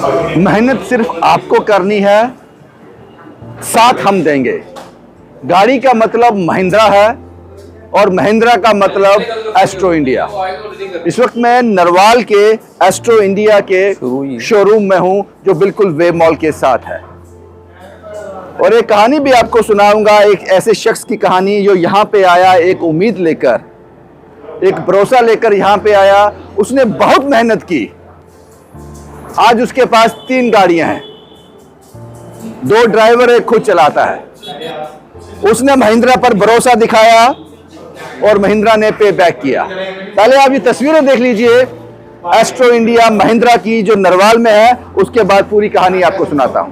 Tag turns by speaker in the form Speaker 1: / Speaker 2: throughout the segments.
Speaker 1: मेहनत सिर्फ आपको करनी है, साथ हम देंगे। गाड़ी का मतलब महिंद्रा है और महिंद्रा का मतलब एस्ट्रो इंडिया। इस वक्त मैं नरवाल के एस्ट्रो इंडिया के शोरूम में हूं, जो बिल्कुल वेव मॉल के साथ है। और एक कहानी भी आपको सुनाऊंगा, एक ऐसे शख्स की कहानी जो यहाँ पे आया एक उम्मीद लेकर, एक भरोसा लेकर यहाँ पे आया। उसने बहुत मेहनत की। आज उसके पास 3 गाड़ियां हैं, 2 ड्राइवर, एक खुद चलाता है। उसने महिंद्रा पर भरोसा दिखाया और महिंद्रा ने पे बैक किया। पहले आप ये तस्वीरें देख लीजिए एस्ट्रो इंडिया महिंद्रा की, जो नरवाल में है। उसके बाद पूरी कहानी आपको सुनाता हूं।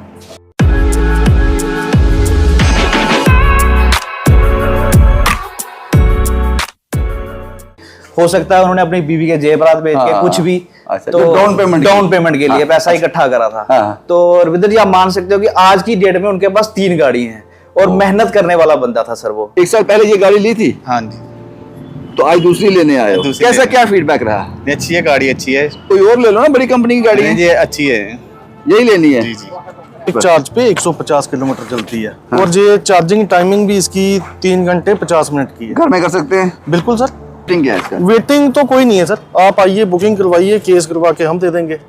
Speaker 2: हो सकता है उन्होंने अपनी बीवी के जेवरात बेच के कुछ भी,
Speaker 1: अच्छा,
Speaker 2: तो डाउन पेमेंट के लिए पैसा इकट्ठा करा था। तो रविंदर जी, आप मान सकते हो कि आज की डेट में उनके पास 3 गाड़ी हैं और मेहनत करने वाला बंदा था सर वो।
Speaker 1: 1 साल पहले ये गाड़ी ली थी?
Speaker 3: हाँ जी।
Speaker 1: तो आज दूसरी लेने आए हो, कैसा क्या फीडबैक रहा?
Speaker 3: अच्छी है गाड़ी, अच्छी है।
Speaker 1: कोई और ले लो ना, बड़ी कंपनी की गाड़ी है।
Speaker 3: ये अच्छी है,
Speaker 1: यही लेनी है।
Speaker 3: जी जी।
Speaker 4: चार्ज पे 150 किलोमीटर चलती है। और ये चार्जिंग टाइमिंग भी इसकी 3 घंटे 50 मिनट की है।
Speaker 1: घर में कर सकते हैं?
Speaker 4: बिल्कुल सर।
Speaker 1: क्या है इसका?
Speaker 4: वेटिंग तो कोई नहीं है सर, आप आइए, बुकिंग करवाइए, केस करवा के हम दे देंगे।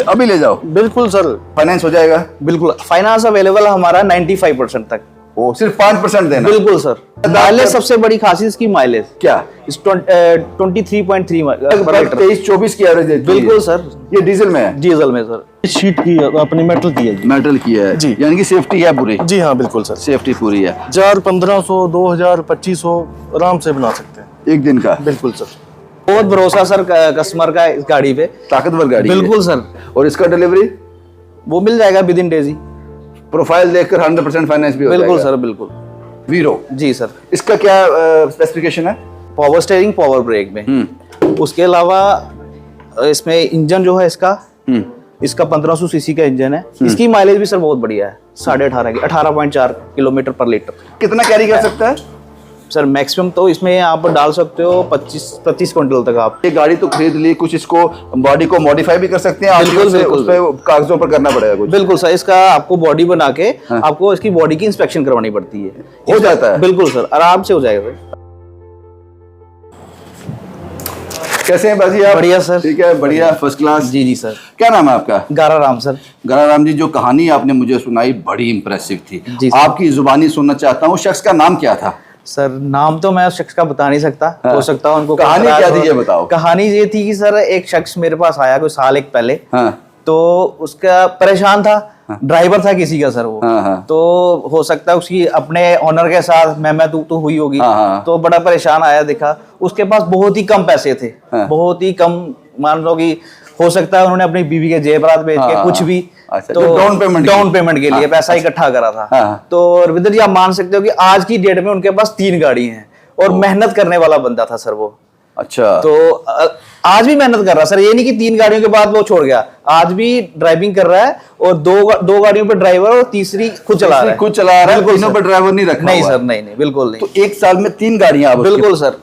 Speaker 1: अभी ले जाओ।
Speaker 4: बिल्कुल सर।
Speaker 1: फाइनेंस हो जाएगा?
Speaker 2: बिल्कुल, फाइनेंस अवेलेबल हमारा 95% तक।
Speaker 1: ओ, सिर्फ 5% देना?
Speaker 2: बिल्कुल सर। माइलेज सबसे बड़ी खासियत इसकी माइलेज
Speaker 1: क्या?
Speaker 2: 23.3
Speaker 1: 23-24 की एवरेज देती है।
Speaker 2: बिल्कुल सर।
Speaker 1: ये डीजल में है?
Speaker 2: डीजल में सर।
Speaker 4: शीट की अपनी मेटल की है।
Speaker 1: मेटल की है
Speaker 4: जी।
Speaker 1: यानी कि सेफ्टी है पूरी?
Speaker 4: जी हाँ बिल्कुल सर,
Speaker 1: सेफ्टी पूरी है।
Speaker 4: 1000, 1500, 2000, 2500 आराम से बना सकते हैं
Speaker 1: एक दिन का?
Speaker 4: बिल्कुल सर।
Speaker 2: बहुत भरोसा सर कस्टमर का इस गाड़ी पे।
Speaker 1: ताकतवर गाड़ी है।
Speaker 2: बिल्कुल सर।
Speaker 1: और इसका डिलीवरी?
Speaker 2: वो मिल जाएगा with in days he.
Speaker 1: Profile देखकर 100% फाइनेंस भी हो जाएगा?
Speaker 2: बिल्कुल सर, बिल्कुल।
Speaker 1: वीरो?
Speaker 2: जी सर।
Speaker 1: इसका क्या स्पेसिफिकेशन है?
Speaker 2: पावर स्टीयरिंग, पावर ब्रेक में। उसके अलावा इसमें इंजन जो है इसका 1500 सीसी का इंजन है। इसकी माइलेज भी सर बहुत बढ़िया है, 18.5 की, 18.4 किलोमीटर पर लीटर।
Speaker 1: कितना कैरी कर सकता है
Speaker 2: सर? मैक्सिमम तो इसमें आप डाल सकते हो 25 क्विंटल तक आप।
Speaker 1: ये गाड़ी तो खरीद ली, कुछ इसको बॉडी को मॉडिफाई भी कर सकते हैं?
Speaker 2: बिल्कुल, बिल्कुल।
Speaker 1: उस पे कागजों पर करना पड़ेगा कुछ?
Speaker 2: बिल्कुल सर। इसका आपको बॉडी बना के आपको इसकी बॉडी की इंस्पेक्शन करवानी पड़ती है।
Speaker 1: हो जाता है?
Speaker 2: बिल्कुल सर, आराम से हो जाएगा सर।
Speaker 1: कैसे हैं बाजी आप?
Speaker 2: बढ़िया सर।
Speaker 1: ठीक है, बढ़िया, फर्स्ट क्लास।
Speaker 2: जी जी सर।
Speaker 1: क्या नाम है आपका?
Speaker 2: गारा राम सर।
Speaker 1: गारा राम जी, जो कहानी आपने मुझे सुनाई बड़ी इंप्रेसिव थी।
Speaker 2: जी सर।
Speaker 1: आपकी जुबानी सुनना चाहता हूँ। शख्स का नाम क्या था?
Speaker 2: सर नाम तो मैं उस शख्स का बता नहीं सकता। हो सकता है उनको
Speaker 1: कहानी क्या थी ये बताओ।
Speaker 2: कहानी ये थी कि सर एक शख्स मेरे पास आया कोई साल एक पहले। तो उसका परेशान था, ड्राइवर था किसी का सर वो। तो हो सकता है उसकी अपने ऑनर के साथ मैं तू हुई होगी। तो बड़ा परेशान आया, देखा उसके पास बहुत ही कम पैसे थे, बहुत ही कम। मान लो कि हो सकता है उन्होंने अपनी बीवी के जेवरात बेच के कुछ भी,
Speaker 1: अच्छा, तो डाउन पेमेंट
Speaker 2: के लिए पैसा इकट्ठा करा था। तो रविंदर जी, आप मान सकते हो कि आज की डेट में उनके पास 3 गाड़ी हैं और मेहनत करने वाला बंदा था सर वो।
Speaker 1: अच्छा।
Speaker 2: तो आज भी मेहनत कर रहा है सर, ये नहीं कि 3 गाड़ियों के बाद वो छोड़ गया। आज भी ड्राइविंग कर रहा है और दो गाड़ियों पे ड्राइवर और तीसरी खुद चला रहा है।
Speaker 1: तीनों पर ड्राइवर नहीं रखा?
Speaker 2: नहीं सर, नहीं बिल्कुल नहीं।
Speaker 1: तो 1 साल में 3 गाड़ियां?
Speaker 2: बिल्कुल सर।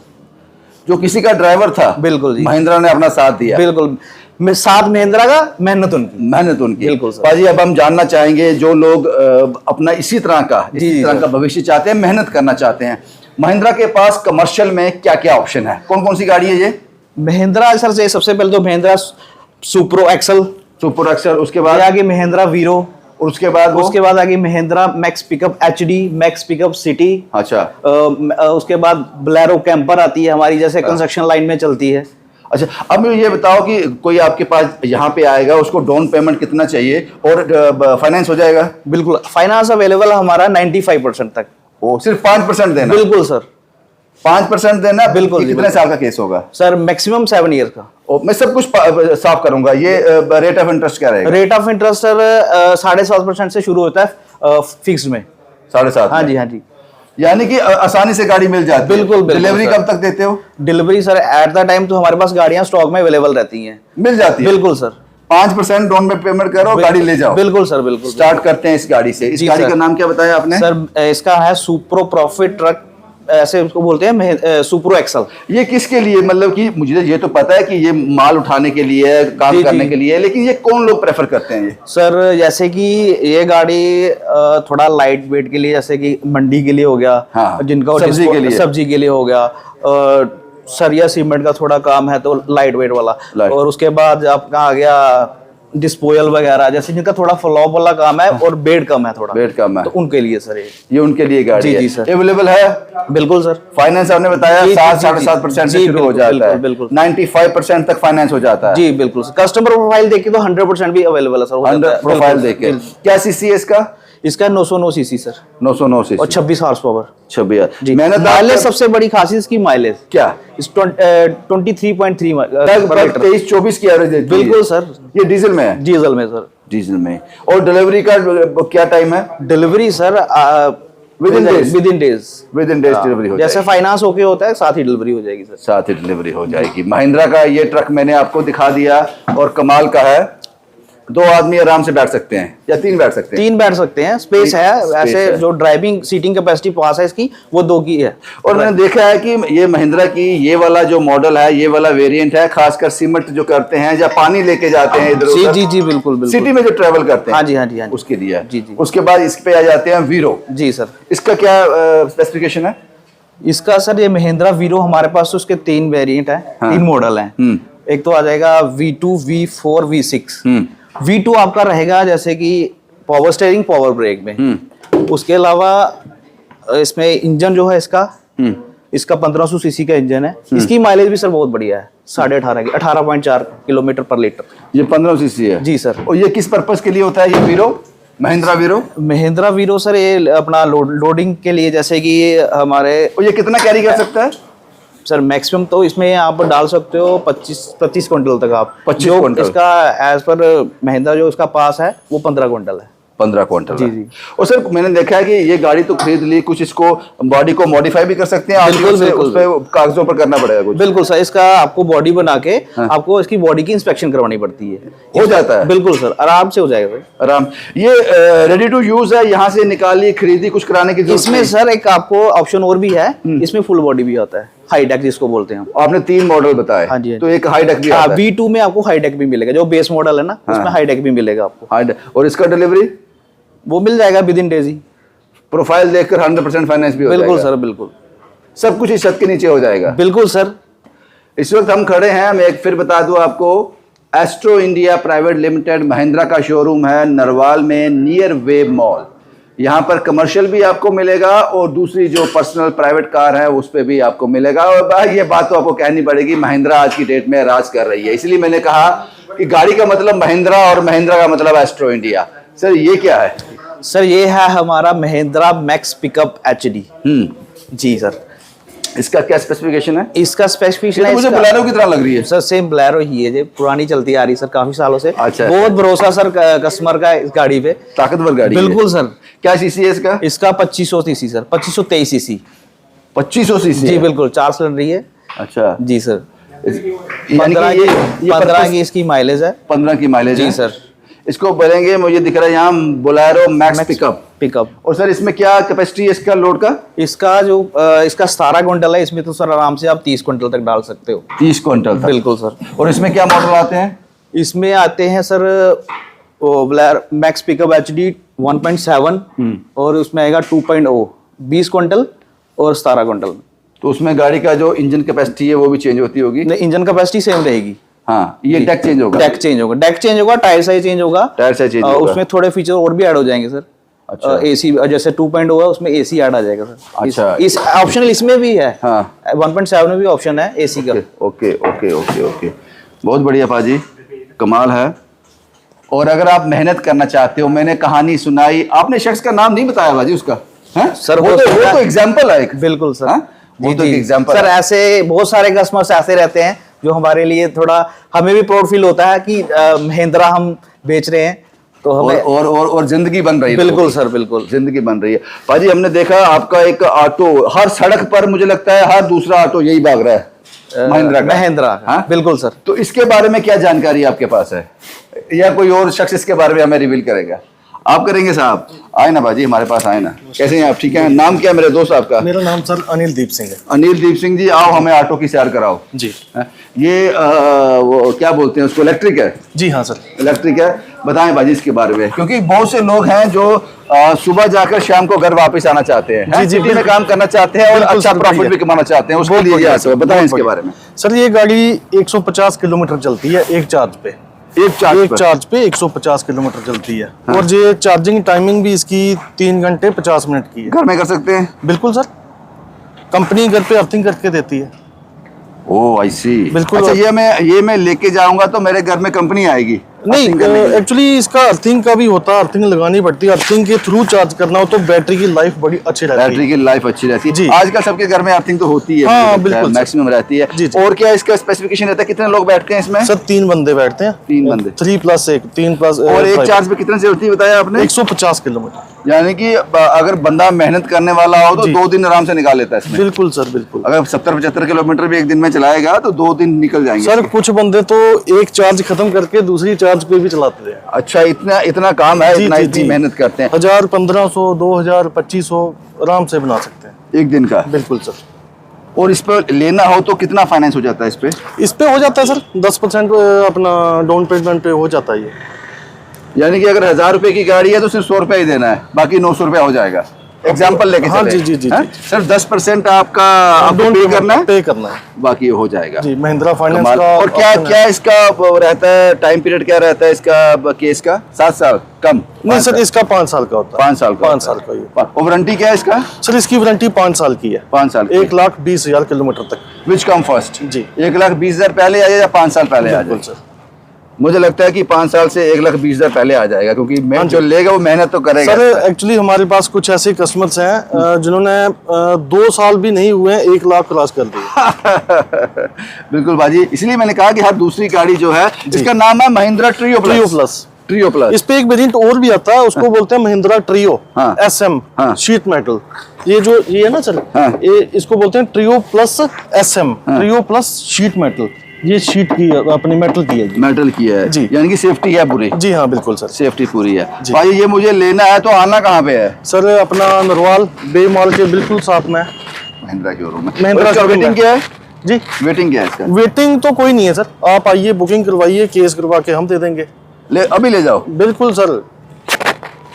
Speaker 1: जो किसी का ड्राइवर था?
Speaker 2: बिल्कुल जी।
Speaker 1: महिंद्रा ने अपना साथ दिया?
Speaker 2: बिल्कुल, साथ महिंद्रा का, मेहनत उनकी। बिल्कुल सर।
Speaker 1: बाजी, अब हम जानना चाहेंगे, जो लोग अपना इसी तरह का भविष्य चाहते हैं, मेहनत करना चाहते हैं, महिंद्रा के पास कमर्शियल में क्या क्या ऑप्शन है? कौन कौन सी गाड़ी है ये?
Speaker 2: महिंद्रा सर से सबसे पहले तो महिंद्रा सुप्रो एक्सल,
Speaker 1: उसके बाद
Speaker 2: आगे महिंद्रा वीरो,
Speaker 1: और उसके बाद
Speaker 2: आगे Mahindra max pickup HD, max pickup city.
Speaker 1: अच्छा।
Speaker 2: उसके बाद बोलेरो कैंपर आती है हमारी, जैसे कंस्ट्रक्शन लाइन में चलती है।
Speaker 1: अच्छा, अब ये बताओ कि कोई आपके पास यहाँ पे आएगा, उसको डाउन पेमेंट कितना चाहिए और फाइनेंस हो जाएगा?
Speaker 2: बिल्कुल, फाइनेंस अवेलेबल हमारा 95% तक।
Speaker 1: ओ, सिर्फ 5% देना?
Speaker 2: बिल्कुल सर।
Speaker 1: 5% देना?
Speaker 2: बिल्कुल।
Speaker 1: कितने साल का केस होगा
Speaker 2: सर? मैक्सिमम 7 ईयर का।
Speaker 1: मैं सब कुछ साफ करूंगा। ये रेट ऑफ इंटरेस्ट क्या रहेगा?
Speaker 2: रेट ऑफ इंटरेस्ट सर 7.5% से शुरू होता है फिक्स्ड में।
Speaker 1: 7.5?
Speaker 2: हाँ जी, हाँ जी।
Speaker 1: यानी कि आसानी से गाड़ी मिल जाती है?
Speaker 2: बिल्कुल।
Speaker 1: डिलीवरी कब तक देते हो?
Speaker 2: Delivery sir at the time तो हमारे पास गाड़ियां स्टॉक में अवेलेबल रहती हैं,
Speaker 1: मिल जाती है?
Speaker 2: बिल्कुल सर।
Speaker 1: 5% डाउन में पेमेंट करो, गाड़ी ले जाओ?
Speaker 2: बिल्कुल सर, बिल्कुल।
Speaker 1: स्टार्ट करते हैं इस गाड़ी से। इस गाड़ी का नाम क्या बताया आपने?
Speaker 2: सर इसका है सुप्रो प्रॉफिट ट्रक ऐसे उसको बोलते हैं सुप्रो एक्सल।
Speaker 1: ये किसके लिए, मतलब कि मुझे ये तो पता है कि ये माल उठाने के लिए है, काम
Speaker 2: जी,
Speaker 1: करने
Speaker 2: जी।
Speaker 1: के लिए है, लेकिन ये कौन लोग प्रेफर करते हैं ये?
Speaker 2: सर जैसे कि ये गाड़ी थोड़ा लाइट वेट के लिए, जैसे कि मंडी के लिए हो गया,
Speaker 1: हाँ,
Speaker 2: जिनका सब्जी के लिए हो गया, सरिया सीमेंट का थोड़ा काम है तो लाइट वेट वाला, और उसके बाद आपका आ गया डिस्पोजल वगैरह, जैसे जिनका थोड़ा फ्लॉप वाला काम है और बेड कम है, थोड़ा
Speaker 1: वेट कम है,
Speaker 2: तो उनके लिए सर
Speaker 1: ये उनके लिए गाड़ी
Speaker 2: जी,
Speaker 1: है।
Speaker 2: जी सर।
Speaker 1: अवेलेबल है?
Speaker 2: बिल्कुल सर।
Speaker 1: फाइनेंस आपने बताया
Speaker 2: जी,
Speaker 1: 7-7.5% से
Speaker 2: जी,
Speaker 1: शुरू हो
Speaker 2: बिल्कुल,
Speaker 1: जाता है,
Speaker 2: बिल्कुल।
Speaker 1: 95% तक फाइनेंस हो जाता है।
Speaker 2: जी बिल्कुल सर। कस्टमर प्रोफाइल देखे तो 100% भी अवेलेबल है सर, हो जाता
Speaker 1: 100
Speaker 2: है।
Speaker 1: प्रोफाइल
Speaker 2: बिल्कुल,
Speaker 1: देके।
Speaker 2: बिल्कुल।
Speaker 1: क्या सीसी है इसका?
Speaker 2: इसका 909 सीसी सर,
Speaker 1: 909 सीसी
Speaker 2: और 26 हॉर्स पावर।
Speaker 1: 26।
Speaker 2: जी।
Speaker 1: मैंने
Speaker 2: माइलेज सबसे बड़ी खासियत इसकी माइलेज
Speaker 1: क्या?
Speaker 2: 23.3 पर लीटर।
Speaker 1: 23-24 की एवरेज देती है।
Speaker 2: बिल्कुल सर।
Speaker 1: ये डीजल में है?
Speaker 2: डीजल में सर।
Speaker 1: डीजल में। और डिलीवरी का क्या टाइम है?
Speaker 2: Delivery sir
Speaker 1: Within days?
Speaker 2: With in days.
Speaker 1: With in days delivery हो
Speaker 2: जैसे
Speaker 1: जाएगी।
Speaker 2: फाइनेंस होके होता है, साथ ही डिलीवरी हो जाएगी सर।
Speaker 1: साथ ही डिलीवरी हो जाएगी। महिंद्रा का ये ट्रक मैंने आपको दिखा दिया, और कमाल का है, 2 आदमी आराम से बैठ सकते हैं या 3 बैठ सकते हैं?
Speaker 2: 3 बैठ सकते हैं, स्पेस है।
Speaker 1: स्पेस
Speaker 2: ऐसे
Speaker 1: है।
Speaker 2: जो ड्राइविंग सीटिंग कैपेसिटी पास है इसकी, वो 2 की है।
Speaker 1: और मैंने देखा है कि ये महिंद्रा की ये वाला जो मॉडल है, ये वाला वेरिएंट है, खासकर सीमेंट जो करते हैं या पानी लेके जाते हैं इधर
Speaker 2: जी
Speaker 1: उधर,
Speaker 2: जी जी बिल्कुल बिल्कुल।
Speaker 1: सिटी में जो ट्रेवल करते हैं,
Speaker 2: हाँ जी हाँ जी हाँ जी।
Speaker 1: उसके लिए है।
Speaker 2: जी, जी।
Speaker 1: उसके बाद इस पे आ जाते हैं वीरो।
Speaker 2: जी सर।
Speaker 1: इसका क्या स्पेसिफिकेशन है?
Speaker 2: इसका सर ये महिंद्रा वीरो हमारे पास तो उसके 3 वेरिएंट हैं,
Speaker 1: हाँ।
Speaker 2: 3 मॉडल हैं। एक तो आ जाएगा V2, V4, V6। V2 आपका रहेगा जैसे कि पावर स्टीयरिंग, पावर ब्रेक में। उसके अलावा इसमें इंजन जो है इसका 1500 सीसी का इंजन है। इसकी माइलेज भी सर बहुत बढ़िया है, 18.5 की, 18.4 किलोमीटर पर लीटर।
Speaker 1: ये 15 सीसी है?
Speaker 2: जी सर।
Speaker 1: और ये किस पर्पस के लिए होता है ये वीरो, महिंद्रा वीरो?
Speaker 2: महिंद्रा वीरो सर ये अपना लोडिंग के लिए, जैसे कि हमारे,
Speaker 1: और ये कितना कैरी कर सकता है?
Speaker 2: सर मैक्सिमम तो इसमें आप डाल सकते हो 25 क्विंटल तक आप।
Speaker 1: 25
Speaker 2: जो
Speaker 1: क्विंटल।
Speaker 2: इसका एज पर महिंद्रा जो इसका पास है वो 15 क्विंटल है।
Speaker 1: 15 क्विंटल
Speaker 2: जी,
Speaker 1: है।
Speaker 2: जी।
Speaker 1: और सर मैंने देखा है कि ये गाड़ी तो खरीद ली, कुछ इसको बॉडी को मॉडिफाई भी कर सकते हैं,
Speaker 2: बिल्कुल, बिल्कुल।
Speaker 1: उस पे कागजों पर करना पड़ेगा कुछ?
Speaker 2: बिल्कुल सर। इसका आपको बॉडी बना के आपको इसकी बॉडी की इंस्पेक्शन करवानी पड़ती है।
Speaker 1: हो जाता है?
Speaker 2: बिल्कुल सर, आराम से हो जाएगा सर।
Speaker 1: आराम। ये रेडी टू यूज है, यहाँ से निकाली, खरीदी, कुछ कराने की जरूरत
Speaker 2: इसमें
Speaker 1: नहीं?
Speaker 2: सर एक आपको ऑप्शन और भी है, इसमें फुल बॉडी भी आता है, हाई डेक जिसको बोलते हैं हम।
Speaker 1: आपने 3 मॉडल बताए।
Speaker 2: हाँ जी।
Speaker 1: तो एक हाई डेक भी
Speaker 2: हाँ,
Speaker 1: आता है?
Speaker 2: V2 में आपको हाई डेक भी मिलेगा, जो बेस मॉडल है ना उसमें हाई डेक भी मिलेगा आपको।
Speaker 1: High deck. और इसका डिलीवरी?
Speaker 2: वो मिल जाएगा with in days he.
Speaker 1: Profile देखकर 100% फाइनेंस भी हो
Speaker 2: बिल्कुल
Speaker 1: जाएगा?
Speaker 2: सर, बिल्कुल।
Speaker 1: सब कुछ इस छत के नीचे हो जाएगा?
Speaker 2: बिल्कुल सर।
Speaker 1: इस वक्त हम खड़े हैं, मैं एक फिर बता दूं आपको, astro India private limited Mahindra का शोरूम है नरवाल में, नियर वेब मॉल। यहाँ पर कमर्शियल भी आपको मिलेगा और दूसरी जो पर्सनल प्राइवेट कार है उस पर भी आपको मिलेगा। और भाई ये बात तो आपको कहनी पड़ेगी, महिंद्रा आज की डेट में राज कर रही है, इसलिए मैंने कहा कि गाड़ी का मतलब महिंद्रा और महिंद्रा का मतलब एस्ट्रो इंडिया। सर ये क्या है?
Speaker 2: सर ये है हमारा महिंद्रा मैक्स पिकअप HD। जी सर।
Speaker 1: इसका क्या स्पेसिफिकेशन है?
Speaker 2: इसका स्पेसिफिकेशन है,
Speaker 1: मुझे
Speaker 2: इसका-
Speaker 1: बोलेरो की तरह लग रही है।
Speaker 2: सर सेम बोलेरो ही है, जो पुरानी चलती आ रही सर काफी सालों से।
Speaker 1: अच्छा।
Speaker 2: बहुत भरोसा सर कस्टमर का इस गाड़ी पे।
Speaker 1: ताकतवर गाड़ी है।
Speaker 2: बिल्कुल सर।
Speaker 1: क्या सीसी है इसका?
Speaker 2: इसका 2500 सीसी सर, 2523 सीसी।
Speaker 1: 2500 सीसी?
Speaker 2: जी बिल्कुल, 4 सिलेंडर ही है।
Speaker 1: अच्छा।
Speaker 2: जी सर।
Speaker 1: यानी
Speaker 2: 15
Speaker 1: कि ये
Speaker 2: 15 की इसकी माइलेज है।
Speaker 1: 15 की माइलेज
Speaker 2: जी
Speaker 1: है?
Speaker 2: सर।
Speaker 1: इसको बोलेंगे, मुझे दिख रहा है यहाँ बोलेरो मैक्स पिकअप। और सर इसमें क्या कैपेसिटी है इसका लोड का?
Speaker 2: इसका जो इसका 17 क्विंटल है, इसमें तो सर आराम से आप 30 क्विंटल तक डाल सकते हो।
Speaker 1: 30 क्विंटल तक?
Speaker 2: बिल्कुल सर।
Speaker 1: और इसमें क्या मॉडल आते हैं?
Speaker 2: इसमें आते हैं सर मैक्स पिकअप HD 1.7 और उसमें आएगा 2.0, 20 क्विंटल और 17 क्विंटल।
Speaker 1: तो उसमें गाड़ी का जो इंजन कैपेसिटी है वो भी चेंज होती होगी?
Speaker 2: नहीं, इंजन कैपेसिटी सेम रहेगी।
Speaker 1: हाँ, ये डेक चेंज होगा?
Speaker 2: डेक चेंज होगा, टायर साइज चेंज होगा।
Speaker 1: टायर साइज चेंज होगा।
Speaker 2: उसमें थोड़े फीचर और भी ऐड हो जाएंगे सर।
Speaker 1: अच्छा।
Speaker 2: AC जैसे 2.0 है, उसमें AC ऐड आ जाएगा सर।
Speaker 1: अच्छा।
Speaker 2: इस ऑप्शनल इसमें भी है।
Speaker 1: हाँ।
Speaker 2: 1.7 में भी ऑप्शन है AC का।
Speaker 1: ओके ओके ओके ओके, बहुत बढ़िया पाजी, कमाल है। और अगर आप मेहनत करना चाहते हो, मैंने कहानी सुनाई, आपने शख्स का नाम नहीं बताया बाजी उसका, है
Speaker 2: सर?
Speaker 1: वो तो एग्जाम्पल है एक।
Speaker 2: बिल्कुल सर।
Speaker 1: हाँ? वो तो एग्जाम्पल
Speaker 2: सर ऐसे बहुत सारे कस्टमर्स ऐसे रहते हैं जो हमारे लिए थोड़ा, हमें भी प्राउड फील होता है कि महिंद्रा हम बेच रहे हैं, तो हमें
Speaker 1: और जिंदगी बन रही है।
Speaker 2: बिल्कुल सर, बिल्कुल
Speaker 1: जिंदगी बन रही है। पाजी हमने देखा आपका एक ऑटो हर सड़क पर, मुझे लगता है हर दूसरा ऑटो यही भाग रहा है महिंद्रा का।
Speaker 2: महिंद्रा,
Speaker 1: हाँ?
Speaker 2: बिल्कुल सर।
Speaker 1: तो इसके बारे में क्या जानकारी आपके पास है, या कोई और शख्स इसके बारे में हमें रिवील करेगा? आप करेंगे साहब? आए ना बाजी, हमारे पास आए ना। कैसे हैं आप? ठीक हैं? नाम क्या है मेरे दोस्त आपका?
Speaker 4: मेरा नाम सर अनिल दीप सिंह है।
Speaker 1: अनिल दीप सिंह जी, आओ हमें ऑटो की सैर कराओ।
Speaker 4: जी
Speaker 1: ये वो क्या बोलते हैं उसको, इलेक्ट्रिक है?
Speaker 4: जी हाँ सर।
Speaker 1: इलेक्ट्रिक है। बताएं बाजी इसके बारे में, क्योंकि बहुत से लोग हैं जो सुबह जाकर शाम को घर वापस आना चाहते हैं,
Speaker 4: जी, जी,
Speaker 1: सिटी में काम करना चाहते हैं और
Speaker 4: बिल्कुल
Speaker 1: अच्छा
Speaker 4: सर,
Speaker 1: प्रॉफिट
Speaker 4: बढ़िया।
Speaker 1: भी कमाना चाहते हैं, उसके
Speaker 4: बहुत
Speaker 1: लिए
Speaker 4: बढ़िया
Speaker 1: ये
Speaker 4: सर,
Speaker 1: ऑटो है। बताएं
Speaker 4: बहुत
Speaker 1: इसके
Speaker 4: बढ़िया।
Speaker 1: बारे में।
Speaker 4: सर ये गाड़ी 150 किलोमीटर चलती है एक चार्ज पे।
Speaker 1: एक चार्ज
Speaker 4: एक चार्ज पे 150 किलोमीटर चलती है। और ये चार्जिंग टाइमिंग भी इसकी 3 घंटे 50 मिनट की है।
Speaker 1: घर में कर सकते हैं?
Speaker 4: बिल्कुल सर, कंपनी घर पे अर्थिंग करके देती है।
Speaker 1: ओह आई सी।
Speaker 4: बिल्कुल।
Speaker 1: अच्छा, ये मैं लेके जाऊंगा तो मेरे घर में कंपनी आएगी?
Speaker 4: नहीं,
Speaker 1: अर्थिंग करने के लिए?
Speaker 4: एक्चुअली इसका अर्थिंग का भी होता है, अर्थिंग लगानी पड़ती है। अर्थिंग के थ्रू चार्ज करना हो तो बैटरी की लाइफ बड़ी अच्छी रहती है।
Speaker 1: बैटरी की लाइफ अच्छी रहती है
Speaker 4: जी।
Speaker 1: आजकल सबके घर में अर्थिंग तो होती है।
Speaker 4: हाँ, बिल्कुल सर।
Speaker 1: मैक्सिमम रहती है।
Speaker 4: जी, जी।
Speaker 1: और क्या इसका स्पेसिफिकेशन रहता है? कितने लोग बैठते हैं इसमें?
Speaker 4: सर 3 बंदे बैठते हैं।
Speaker 1: 3 बंदे।
Speaker 4: 3+1 3+
Speaker 1: और एक चार्ज पे कितने से होती है बताया आपने?
Speaker 4: 150 किलोमीटर।
Speaker 1: यानी कि अगर बंदा मेहनत करने वाला हो तो
Speaker 4: जी।
Speaker 1: 2 दिन आराम से निकाल लेता है इसमें।
Speaker 4: बिल्कुल सर, बिल्कुल।
Speaker 1: अगर 70-75 किलोमीटर भी एक दिन में चलाएगा तो 2 दिन निकल जाएंगे।
Speaker 4: सर कुछ बंदे तो एक चार्ज खत्म करके दूसरी चार्ज पे भी चलाते हैं।
Speaker 1: अच्छा, इतना काम है,
Speaker 4: जी,
Speaker 1: इतनी
Speaker 4: जी।
Speaker 1: मेहनत करते हैं।
Speaker 4: 1000 1500 2000 2500 आराम से बना सकते हैं
Speaker 1: एक दिन का?
Speaker 4: बिल्कुल सर।
Speaker 1: और इस पे लेना हो तो कितना फाइनेंस हो जाता है इस पे?
Speaker 4: इस पे हो जाता है सर 10% अपना डाउन पेमेंट पे हो जाता है ये।
Speaker 1: यानी कि अगर 1000 रुपए की गाड़ी है तो सिर्फ 100 रुपए ही देना है, बाकी 900 रुपया हो जाएगा। एग्जाम्पल लेके
Speaker 4: हाँ,
Speaker 1: चले।
Speaker 4: जी, जी, जी,
Speaker 1: हैं?
Speaker 4: जी।
Speaker 1: सिर्फ 10% आपका आपको पे करना है,
Speaker 4: पे करना है
Speaker 1: बाकी हो जाएगा।
Speaker 4: जी। महिंद्रा फाइनेंस
Speaker 1: कमाल।
Speaker 4: का
Speaker 1: और क्या
Speaker 4: option है।
Speaker 1: क्या इसका वो रहता है, टाइम पीरियड क्या रहता है इसका केस का? 7 साल? कम?
Speaker 4: नहीं सर, इसका 5 साल का होता है।
Speaker 1: 5 साल का?
Speaker 4: 5 साल का ये।
Speaker 1: और वारंटी क्या है इसका?
Speaker 4: सर इसकी वारंटी 5 साल की है।
Speaker 1: 5 साल?
Speaker 4: 1,20,000 किलोमीटर तक।
Speaker 1: विच कम फर्स्ट?
Speaker 4: जी।
Speaker 1: 1,20,000 पहले आ जाए या 5 साल पहले आ
Speaker 4: बिल्कुल
Speaker 1: जाए?
Speaker 4: सर।
Speaker 1: मुझे लगता है कि 5 साल से 1,20,000 पहले आ जाएगा, क्योंकि मैं जो लेगा वो मेहनत तो करेगा।
Speaker 4: सर एक्चुअली हमारे पास कुछ ऐसे कस्टमर्स हैं जिन्होंने 2 साल भी नहीं हुए 1 लाख क्रॉस कर दिए।
Speaker 1: बिल्कुल बाजी, इसलिए मैंने कहा कि हर दूसरी गाड़ी जो है, इसका नाम है Mahindra trio plus. Trio plus.
Speaker 4: इस पे एक वेरिएंट और भी आता है, उसको बोलते हैं महिंद्रा ट्रियो
Speaker 1: हाँ।
Speaker 4: SM
Speaker 1: हाँ।
Speaker 4: Sheet metal. ये है ना सर,
Speaker 1: हाँ।
Speaker 4: ये इसको बोलते हैं trio plus SM, trio plus sheet metal. ये शीट की अपनी मेटल की है जी।
Speaker 1: मेटल की है
Speaker 4: जी।
Speaker 1: यानी कि सेफ्टी है पूरी?
Speaker 4: जी हाँ, बिल्कुल सर।
Speaker 1: सेफ्टी पूरी है।
Speaker 4: जी।
Speaker 1: भाई ये मुझे लेना है तो आना कहाँ पे है?
Speaker 4: सर अपना नरवाल बे मॉल के बिल्कुल साथ में
Speaker 1: महिंद्रा शोरूम में।
Speaker 4: महिंद्रा
Speaker 1: और इसका
Speaker 4: शोरूम
Speaker 1: वेटिंग
Speaker 4: है।
Speaker 1: क्या है?
Speaker 4: जी।
Speaker 1: वेटिंग क्या है इसका?
Speaker 4: वेटिंग तो कोई नहीं है सर, आप आइए, बुकिंग करवाइए, केस करवा के हम दे देंगे।
Speaker 1: अभी ले जाओ।
Speaker 4: बिल्कुल सर।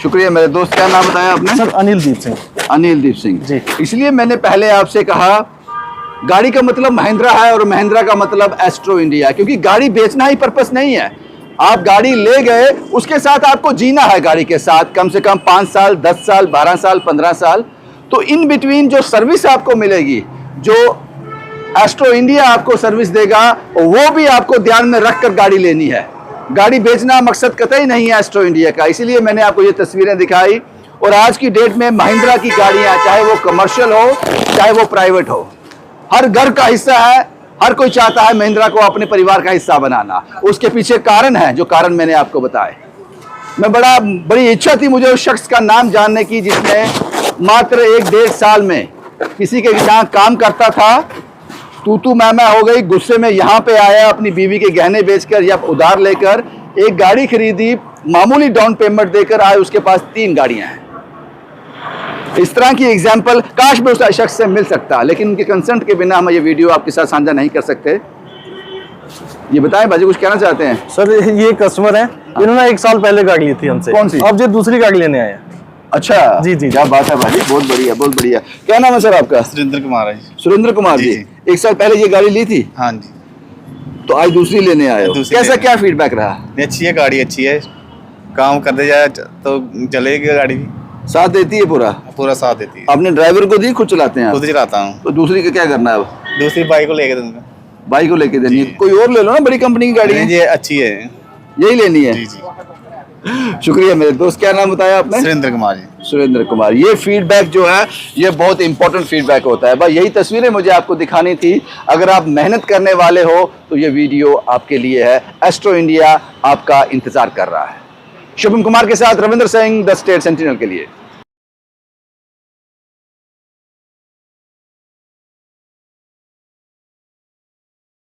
Speaker 1: शुक्रिया मेरे दोस्त। क्या नाम बताया आपने?
Speaker 4: सर अनिल दीप सिंह।
Speaker 1: अनिल दीप सिंह
Speaker 4: जी।
Speaker 1: इसलिए मैंने पहले आपसे कहा गाड़ी का मतलब महिंद्रा है और महिंद्रा का मतलब एस्ट्रो इंडिया, क्योंकि गाड़ी बेचना ही पर्पस नहीं है। आप गाड़ी ले गए, उसके साथ आपको जीना है गाड़ी के साथ कम से कम 5 साल 10 साल 12 साल 15 साल। तो इन बिटवीन जो सर्विस आपको मिलेगी, जो एस्ट्रो इंडिया आपको सर्विस देगा, वो भी आपको ध्यान में रखकर गाड़ी लेनी है। गाड़ी बेचना मकसद कतई नहीं है एस्ट्रो इंडिया का। इसीलिए मैंने आपको ये तस्वीरें दिखाई। और आज की डेट में महिंद्रा की गाड़ियां, चाहे वो कमर्शियल हो चाहे वो प्राइवेट हो, हर घर का हिस्सा है। हर कोई चाहता है महिंद्रा को अपने परिवार का हिस्सा बनाना। उसके पीछे कारण है, जो कारण मैंने आपको बताए। बड़ी इच्छा थी मुझे उस शख्स का नाम जानने की जिसने मात्र 1-1.5 साल में किसी के जहाँ काम करता था, तू मैं हो गई, गुस्से में यहाँ पे आया, अपनी बीवी के गहने बेचकर या उधार लेकर एक गाड़ी खरीदी, मामूली डाउन पेमेंट देकर आए, उसके पास 3 गाड़ियां हैं। इस तरह की एग्जाम्पल काश में उस शख्स से मिल सकता, लेकिन उनके कंसेंट के बिना हम ये वीडियो आपके साथ साझा नहीं कर सकते। ये बताएं बाजी, कुछ कहना चाहते हैं?
Speaker 4: सर ये कस्टमर है, इन्होंने 1 साल पहले गाड़ी ली थी हमसे।
Speaker 1: कौन सी?
Speaker 4: अब ये दूसरी गाड़ी लेने आए हैं।
Speaker 1: अच्छा
Speaker 4: जी, जी,
Speaker 1: क्या बात है भाजी, बहुत बढ़िया बहुत बढ़िया। क्या नाम है सर आपका?
Speaker 3: सुरेंद्र कुमार है जी।
Speaker 1: सुरेंद्र कुमार जी। 1 साल पहले ये गाड़ी ली थी,
Speaker 3: हाँ जी।
Speaker 1: तो आज दूसरी लेने आए हो।
Speaker 3: दूसरी
Speaker 1: कैसा
Speaker 3: लेने।
Speaker 1: क्या फीडबैक रहा?
Speaker 3: ये अच्छी है, गाड़ी अच्छी है, काम कर दे जाए तो चलेगी गाड़ी,
Speaker 1: साथ देती है पूरा?
Speaker 3: पूरा साथ देती है।
Speaker 1: आपने ड्राइवर को दी, खुद चलाते हैं आप?
Speaker 3: खुद चलाता हूँ।
Speaker 1: तो दूसरी का क्या करना है अब?
Speaker 3: दूसरी बाइक को लेके दूंगा।
Speaker 1: बाइक को लेके देनी है? कोई और ले लो ना, बड़ी कंपनी की गाड़ी है,
Speaker 3: ये अच्छी है।
Speaker 1: यही लेनी है।
Speaker 3: जी जी।
Speaker 1: शुक्रिया मेरे दोस्त। क्या नाम बताया आपने?
Speaker 3: सुरेंद्र कुमार जी।
Speaker 1: सुरेंद्र कुमार। ये फीडबैक जो है ये बहुत इंपॉर्टेंट फीडबैक होता है। भाई यही तस्वीरें मुझे आपको दिखानी थी। अगर आप मेहनत करने वाले हो तो ये वीडियो आपके लिए है। एस्ट्रो इंडिया आपका इंतजार कर रहा है। शुभम कुमार के साथ Ravindra Singh, the state sentinel के लिए।